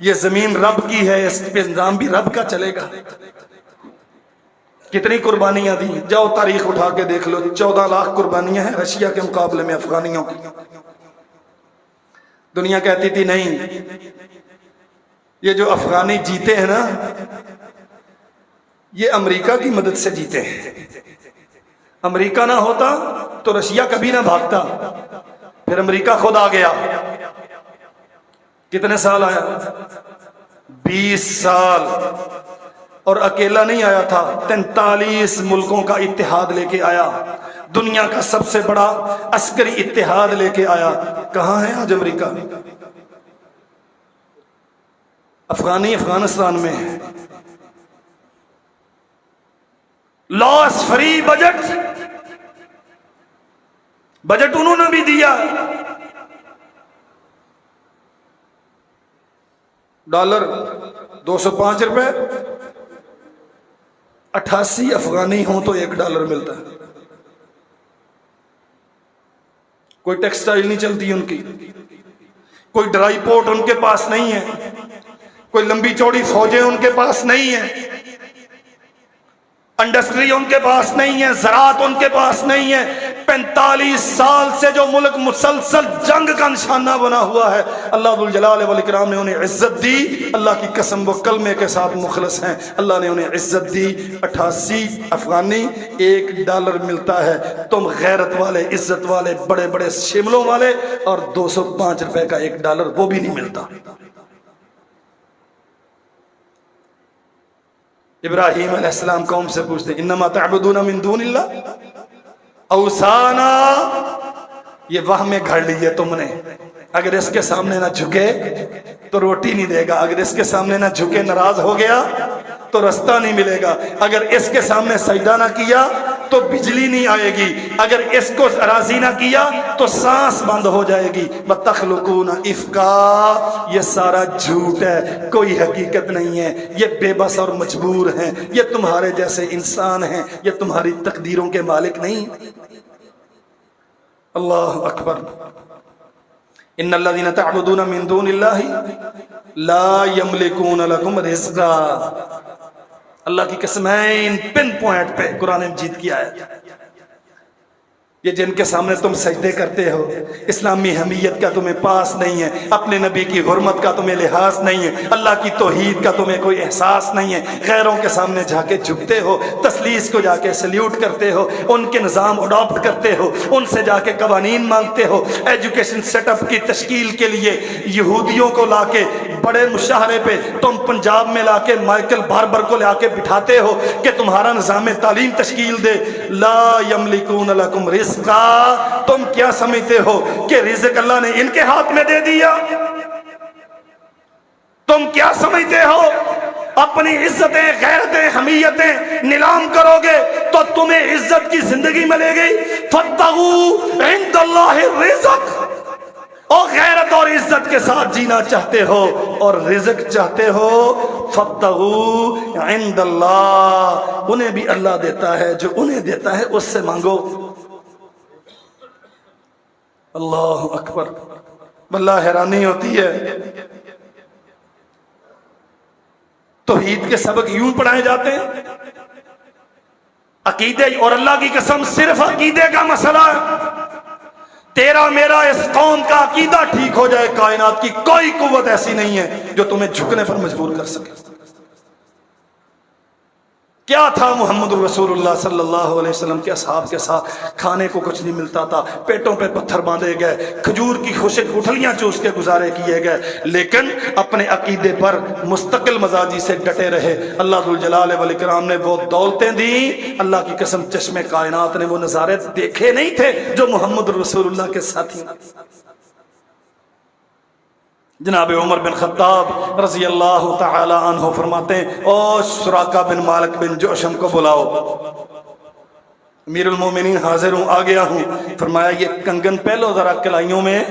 یہ زمین رب کی ہے، اس پہ نظام بھی رب کا چلے گا۔ کتنی قربانیاں دی، جاؤ تاریخ اٹھا کے دیکھ لو، 14 لاکھ قربانیاں ہیں رشیا کے مقابلے میں افغانیوں کی۔ دنیا کہتی تھی نہیں، یہ جو افغانی جیتے ہیں نا، یہ امریکہ کی مدد سے جیتے ہیں، امریکہ نہ ہوتا تو رشیا کبھی نہ بھاگتا۔ پھر امریکہ خود آ گیا، کتنے سال آیا؟ 20 سال، اور اکیلا نہیں آیا تھا، 43 ملکوں کا اتحاد لے کے آیا، دنیا کا سب سے بڑا عسکری اتحاد لے کے آیا۔ کہاں ہے آج امریکہ؟ افغانستان میں ہے۔ لاس فری بجٹ انہوں نے بھی دیا، ڈالر 205 روپے، 88 افغانی ہوں تو $1 ملتا ہے۔ کوئی ٹیکسٹائل نہیں چلتی ان کی، کوئی ڈرائی پورٹ ان کے پاس نہیں ہے، کوئی لمبی چوڑی فوجیں ان کے پاس نہیں ہیں، انڈسٹری ان کے پاس نہیں ہے، زراعت ان کے پاس نہیں ہے۔ 45 سال سے جو ملک مسلسل جنگ کا نشانہ بنا ہوا ہے، اللہ ذوالجلال والاکرام نے انہیں عزت دی۔ اللہ کی قسم، وہ کلمے کے ساتھ مخلص ہیں، اللہ نے انہیں عزت دی۔ 88 افغانی، $1 ملتا ہے۔ تم غیرت والے، عزت والے، بڑے بڑے شملوں والے، اور 205 روپے کا $1 وہ بھی نہیں ملتا۔ ابراہیم علیہ السلام قوم سے پوچھتے انما تعبدون من دون اللہ، اوسانا، یہ واہ میں گھڑ لی ہے تم نے، اگر اس کے سامنے نہ جھکے تو روٹی نہیں دے گا، اگر اس کے سامنے نہ جھکے ناراض ہو گیا تو رستہ نہیں ملے گا، اگر اس کے سامنے سجدہ نہ کیا تو بجلی نہیں آئے گی، اگر اس کو راضی نہ کیا تو سانس بند ہو جائے گی۔ وَتَخْلُقُونَ إِفْكًا، یہ سارا جھوٹ ہے، کوئی حقیقت نہیں ہے، یہ بے بس اور مجبور ہیں، یہ تمہارے جیسے انسان ہیں، یہ تمہاری تقدیروں کے مالک نہیں۔ اللہ اکبر۔ ان الذين تعبدون من دون الله لا يملكون لكم رزقا، اللہ کی قسم ہے، ان پن پوائنٹ پہ قرآن مجید کی آیت، یہ جن کے سامنے تم سجدے کرتے ہو، اسلامی حمیت کا تمہیں پاس نہیں ہے، اپنے نبی کی حرمت کا تمہیں لحاظ نہیں ہے، اللہ کی توحید کا تمہیں کوئی احساس نہیں ہے، غیروں کے سامنے جا کے جھکتے ہو، تثلیث کو جا کے سلیوٹ کرتے ہو، ان کے نظام اڈاپٹ کرتے ہو، ان سے جا کے قوانین مانگتے ہو، ایجوکیشن سیٹ اپ کی تشکیل کے لیے یہودیوں کو لا کے بڑے مشاہرے پہ تم پنجاب میں لا کے مائیکل باربر کو لا کے بٹھاتے ہو کہ تمہارا نظام تعلیم تشکیل دے۔ لا یملکون لکم رزقا، تم کیا سمجھتے ہو کہ رزق اللہ نے ان کے ہاتھ میں دے دیا؟ تم کیا سمجھتے ہو اپنی عزتیں، غیرتیں، حمیتیں نیلام کرو گے تو تمہیں عزت کی زندگی ملے گی؟ فَاتَّقُوا عِندَ اللَّهِ الرِّزْقَ، اور غیرت اور عزت کے ساتھ جینا چاہتے ہو اور رزق چاہتے ہو، فَاتَّقُوا عِندَ اللَّهِ، انہیں بھی اللہ دیتا ہے، جو انہیں دیتا ہے اس سے مانگو۔ اللہ اکبر۔ واللہ حیرانی ہوتی ہے، توحید کے سبق یوں پڑھائے جاتے ہیں، عقیدے، اور اللہ کی قسم صرف عقیدے کا مسئلہ ہے، تیرا میرا اس قوم کا عقیدہ ٹھیک ہو جائے، کائنات کی کوئی قوت ایسی نہیں ہے جو تمہیں جھکنے پر مجبور کر سکے۔ کیا تھا محمد رسول اللہ صلی اللہ علیہ وسلم کے اصحاب کے ساتھ؟ کھانے کو کچھ نہیں ملتا تھا، پیٹوں پہ پتھر باندھے گئے، کھجور کی خشک گٹھلیاں چوس کے گزارے کیے گئے، لیکن اپنے عقیدے پر مستقل مزاجی سے ڈٹے رہے۔ اللہ ذوالجلال والاکرام نے وہ دولتیں دیں، اللہ کی قسم چشم کائنات نے وہ نظارے دیکھے نہیں تھے جو محمد رسول اللہ کے ساتھی۔ جناب عمر بن خطاب رضی اللہ تعالی عنہ فرماتے ہیں، او سراقہ بن مالک بن جوشم کو بلاؤ، امیر المومنین حاضر ہوں، آ گیا ہوں۔ فرمایا یہ کنگن پہلو ذرا کلائیوں میں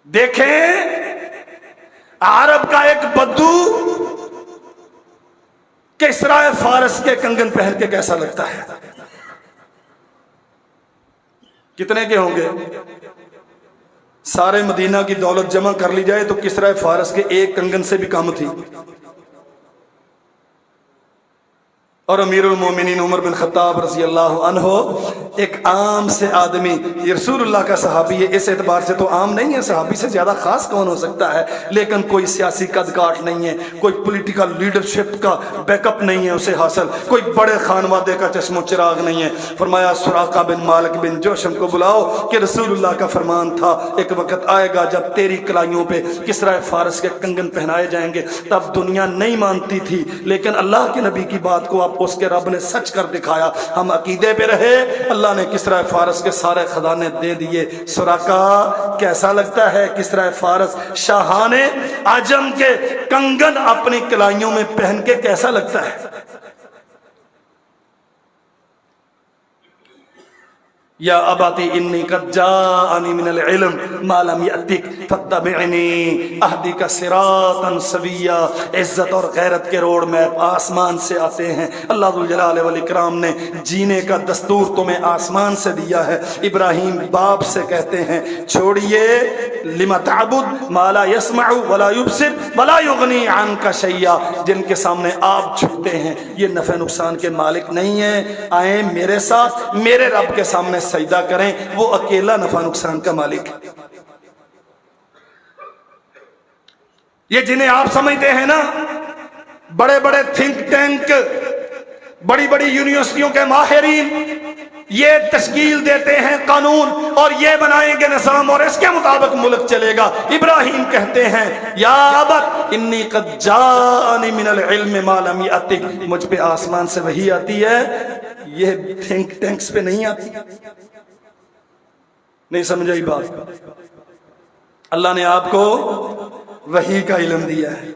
دیکھیں، عرب کا ایک بدو کسرا فارس کے کنگن پہن کے کیسا لگتا ہے؟ کتنے کے ہوں گے؟ سارے مدینہ کی دولت جمع کر لی جائے تو کسرا فارس کے ایک کنگن سے بھی کم تھی۔ اور امیر المومنین عمر بن خطاب رضی اللہ عنہ ایک عام سے آدمی، یہ رسول اللہ کا صحابی ہے، اس اعتبار سے تو عام نہیں ہے، صحابی سے زیادہ خاص کون ہو سکتا ہے، لیکن کوئی سیاسی قد کاٹ نہیں ہے، کوئی پولیٹیکل لیڈرشپ کا بیک اپ نہیں ہے اسے حاصل، کوئی بڑے خانوادے کا چشم و چراغ نہیں ہے۔ فرمایا سراقہ بن مالک بن جوشم کو بلاؤ کہ رسول اللہ کا فرمان تھا ایک وقت آئے گا جب تیری کلائیوں پہ کسرا فارس کے کنگن پہنائے جائیں گے۔ تب دنیا نہیں مانتی تھی، لیکن اللہ کے نبی کی بات کو اس کے رب نے سچ کر دکھایا، ہم عقیدے پہ رہے، اللہ نے کسرا فارس کے سارے خزانے دے دیے۔ سراقہ کیسا لگتا ہے کسرا فارس شاہان عجم کے کنگن اپنی کلائیوں میں پہن کے کیسا لگتا ہے؟ یا اباتی انی قد جاءنی من العلم ما لم یأتک فاتبعنی اہدک صراطا سویا۔ عزت اور غیرت کے روڈ میپ آسمان سے آتے ہیں، اللہ ذوالجلال والاکرام نے جینے کا دستور تمہیں آسمان سے دیا ہے۔ ابراہیم باپ سے کہتے ہیں چھوڑیے لما تعبد ما لا يسمع ولا يبصر ولا يغنی عنک شیئا، جن کے سامنے آپ جھکتے ہیں یہ نفع نقصان کے مالک نہیں ہیں، آئیں میرے ساتھ میرے رب کے سامنے سجدہ کریں، وہ اکیلا نفع نقصان کا مالک ہے۔ یہ جنہیں آپ سمجھتے ہیں نا بڑے بڑے تھنک ٹینک، بڑی بڑی یونیورسٹیوں کے ماہرین، یہ تشکیل دیتے ہیں قانون اور یہ بنائیں گے نظام اور اس کے مطابق ملک چلے گا۔ ابراہیم کہتے ہیں یا ابت انی قد جاءنی من العلم ما لم یأتک، مجھ پہ آسمان سے وحی آتی ہے یہ تھنک ٹینکس پہ نہیں آتی. نہیں سمجھائی بات. اللہ نے آپ کو وحی کا علم دیا ہے,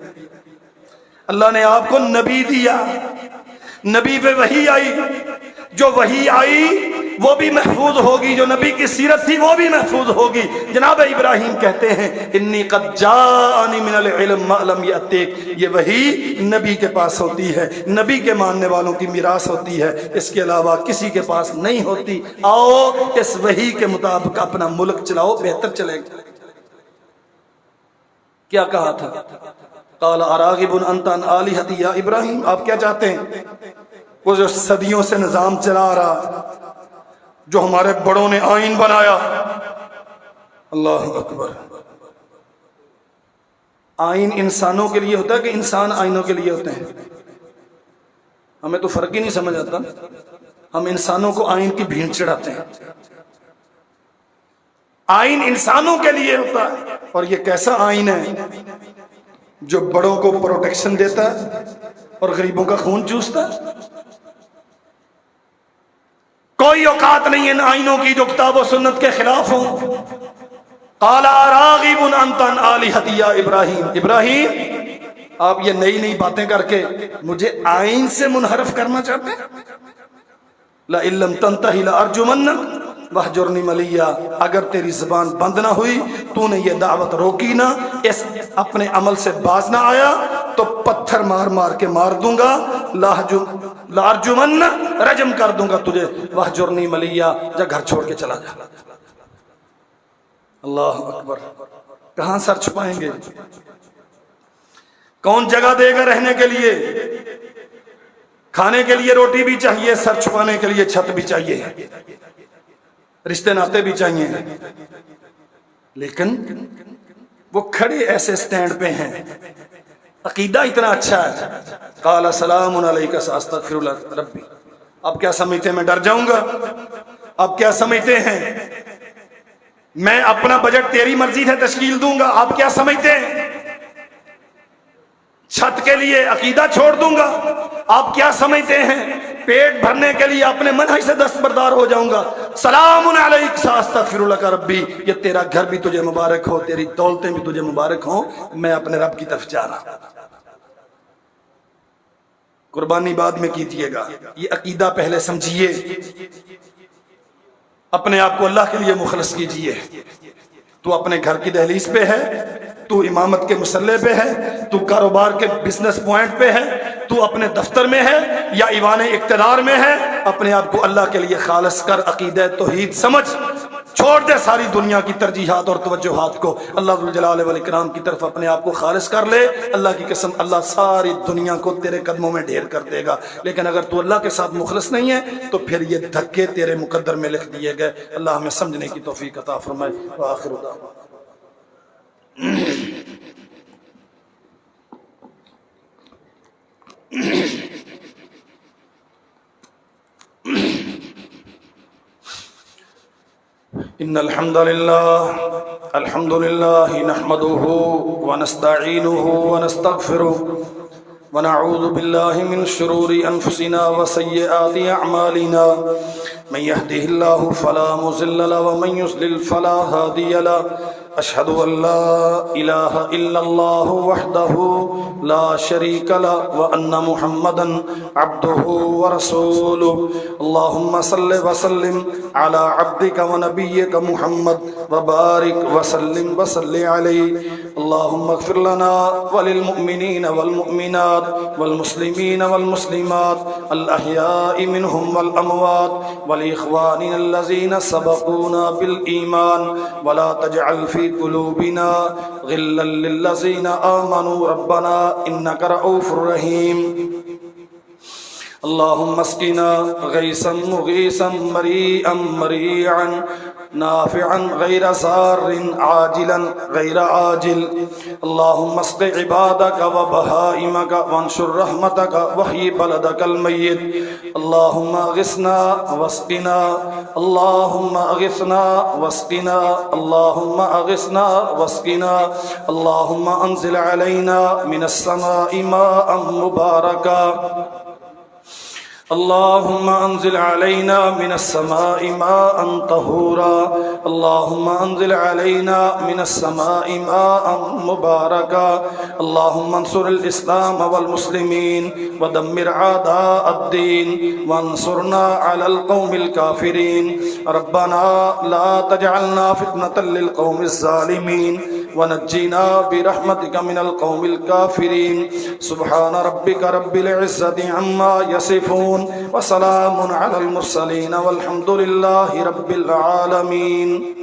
اللہ نے آپ کو نبی دیا, نبی پہ وحی آئی, جو وحی آئی وہ بھی محفوظ ہوگی, جو نبی کی سیرت تھی وہ بھی محفوظ ہوگی. جناب ابراہیم کہتے ہیں انی قد جاءنی من العلم ما لم یأتیک, یہ وحی نبی کے پاس ہوتی ہے, نبی کے ماننے والوں کی میراث ہوتی ہے, اس کے علاوہ کسی کے پاس نہیں ہوتی. آؤ اس وحی کے مطابق اپنا ملک چلاؤ, بہتر چلے گا. کیا کہا تھا؟ قال اراغب انت عن آلہتی یا ابراہیم, آپ کیا چاہتے ہیں؟ وہ جو صدیوں سے نظام چلا رہا, جو ہمارے بڑوں نے آئین بنایا. اللہ اکبر. آئین انسانوں کے لیے ہوتا ہے کہ انسان آئینوں کے لیے ہوتے ہیں؟ ہمیں تو فرق ہی نہیں سمجھ آتا. ہم انسانوں کو آئین کی بھینٹ چڑھاتے ہیں. آئین انسانوں کے لیے ہوتا ہے. اور یہ کیسا آئین ہے جو بڑوں کو پروٹیکشن دیتا ہے اور غریبوں کا خون چوستا ہے؟ کوئی اوقات نہیں ان آئینوں کی جو کتاب و سنت کے خلاف ہوں. قال راغب انت عن آلہتی یا ابراہیم, ابراہیم آپ یہ نئی نئی باتیں کر کے مجھے آئین سے منحرف کرنا چاہتے ہیں؟ لئن لم تنتہی لارجمنک وہجرنی ملیا, اگر تیری زبان بند نہ ہوئی, تو نے یہ دعوت روکی نہ, اس اپنے عمل سے باز نہ آیا تو پتھر مار مار کے مار دوں گا, لارجمن رجم کر دوں گا تجھے, وہجرنی ملیا, جا گھر چھوڑ کے چلا جا. اللہ اکبر. کہاں سر چھپائیں گے؟ کون جگہ دے گا رہنے کے لیے؟ کھانے کے لیے روٹی بھی چاہیے, سر چھپانے کے لیے چھت بھی چاہیے, رشتے ناتے بھی چاہیے, لیکن وہ کھڑے ایسے سٹینڈ پہ ہیں, عقیدہ اتنا اچھا ہے. قال سلام علیک ساستغفر لک ربی. آپ کیا سمجھتے ہیں میں ڈر جاؤں گا؟ آپ کیا سمجھتے ہیں میں اپنا بجٹ تیری مرضی سے تشکیل دوں گا؟ آپ کیا سمجھتے ہیں چھت کے لیے عقیدہ چھوڑ دوں گا؟ آپ کیا سمجھتے ہیں پیٹ بھرنے کے لیے اپنے منہج سے دستبردار ہو جاؤں گا؟ سلام علیک ساستغفر لک ربی. یہ تیرا گھر بھی تجھے مبارک ہو, تیری دولتیں بھی تجھے مبارک ہوں, میں اپنے رب کی طرف جا رہا. قربانی بعد میں کیجیے گا, یہ عقیدہ پہلے سمجھیے, اپنے آپ کو اللہ کے لیے مخلص کیجیے. تو اپنے گھر کی دہلیز پہ ہے, تو امامت کے مسلح پہ ہے, تو کاروبار کے بزنس پوائنٹ پہ ہے, تو اپنے دفتر میں ہے یا ایوان اقتدار میں ہے, اپنے آپ کو اللہ کے لیے خالص کر, عقیدہ توحید سمجھ, چھوڑ دے ساری دنیا کی ترجیحات اور توجہات کو, اللہ ذوالجلال والاکرام کی طرف اپنے آپ کو خالص کر لے. اللہ کی قسم اللہ ساری دنیا کو تیرے قدموں میں ڈھیر کر دے گا. لیکن اگر تو اللہ کے ساتھ مخلص نہیں ہے تو پھر یہ دھکے تیرے مقدر میں لکھ دیے گئے. اللہ ہمیں سمجھنے کی توفیق عطا فرمائے. وآخر دعوانا ان الحمد لله نحمده ونستعينه ونستغفره ونعوذ بالله من شرور انفسنا وسيئات اعمالنا. من يهده الله فلا مضل له ومن يضلل فلا هادي له. اشهد ان لا اله الا الله وحده لا شريك له وان محمدا عبده ورسوله. اللهم صل وسلم على عبدك ونبيك محمد وبارك وسلم وصل عليه. اللهم اغفر لنا وللمؤمنين والمؤمنات والمسلمين والمسلمات الاحياء منهم والاموات والاخواننا الذين سبقونا بالايمان ولا تجعل في قلوبنا غلا للذين آمنوا ربنا إنك رؤوف رحيم. اللهم اسقنا غيثا مغيثا مريئا مريعا نافعا غير سار عاجلا غير عاجل. اللهم اسق عبادك وبهائمك وانشر رحمتك وحي بلدك الميت. اللهم اغثنا واسقنا اللهم اغثنا واسقنا اللهم اغثنا واسقنا اللهم انزل علينا من السماء ماء مباركا اللهم انزل علينا من السماء ماء طهورا اللهم انزل علينا من السماء ماء مباركا اللهم انصر الإسلام والمسلمين ودمر أعداء الدين وانصرنا على القوم الكافرين ربنا لا تجعلنا فتنة للقوم الظالمين ونجينا برحمتك من القوم الكافرين سبحان ربك رب العزة عما يصفون وسلام على المرسلين والحمد لله رب العالمين.